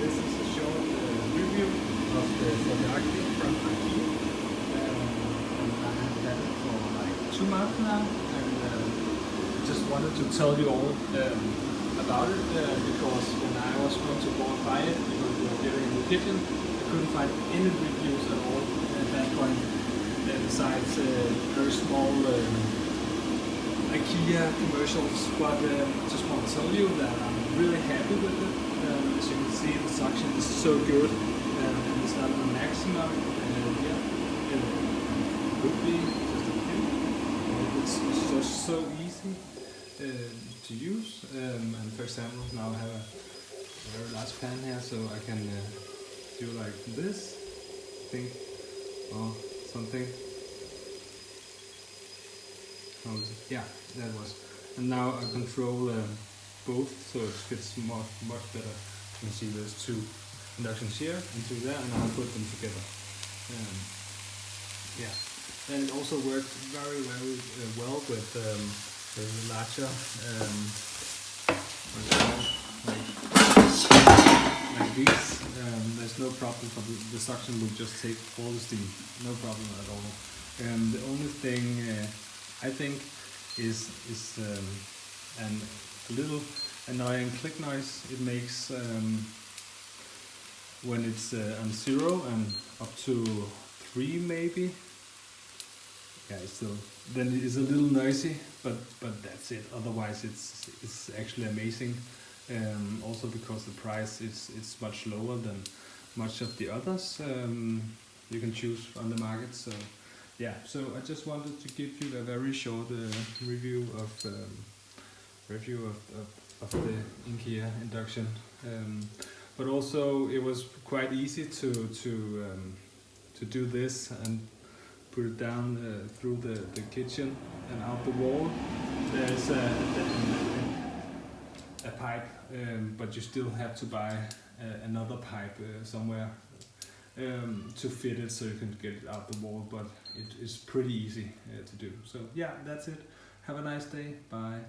this is a short review of the Fördelaktig from IKEA. And I have had it for like 2 months now, and just wanted to tell you all about it because when I was going to go and buy it, because we were getting in the kitchen, I couldn't find any reviews at all at that point, besides very small IKEA commercials. But I just want to tell you that I'm really happy with it. As you can see, the suction is so good, and it's not the maximum. Yeah, it could be just a few. It's just so easy to use. And for example, now I have a very large pan here, so I can do like this, I think, or something. Oh, yeah, that was. And now I control both, so it fits much better. You can see there's 2 inductions here and 2 there, and I'll put them together. Yeah, and it also works very well with the larger like these. There's no problem for the suction will just take all the steam, no problem at all. The only thing I think is a little annoying click noise it makes when it's on 0 and up to 3 maybe. Yeah, it's still, then it is a little noisy, but that's it. Otherwise, it's actually amazing. Also because the price is much lower than much of the others you can choose on the market. So yeah, so I just wanted to give you a very short review of the IKEA induction. But also it was quite easy to do this and put it down through the kitchen and out the wall. There's a pipe, but you still have to buy another pipe somewhere to fit it so you can get it out the wall, but it is pretty easy to do. So yeah, that's it. Have a nice day. Bye.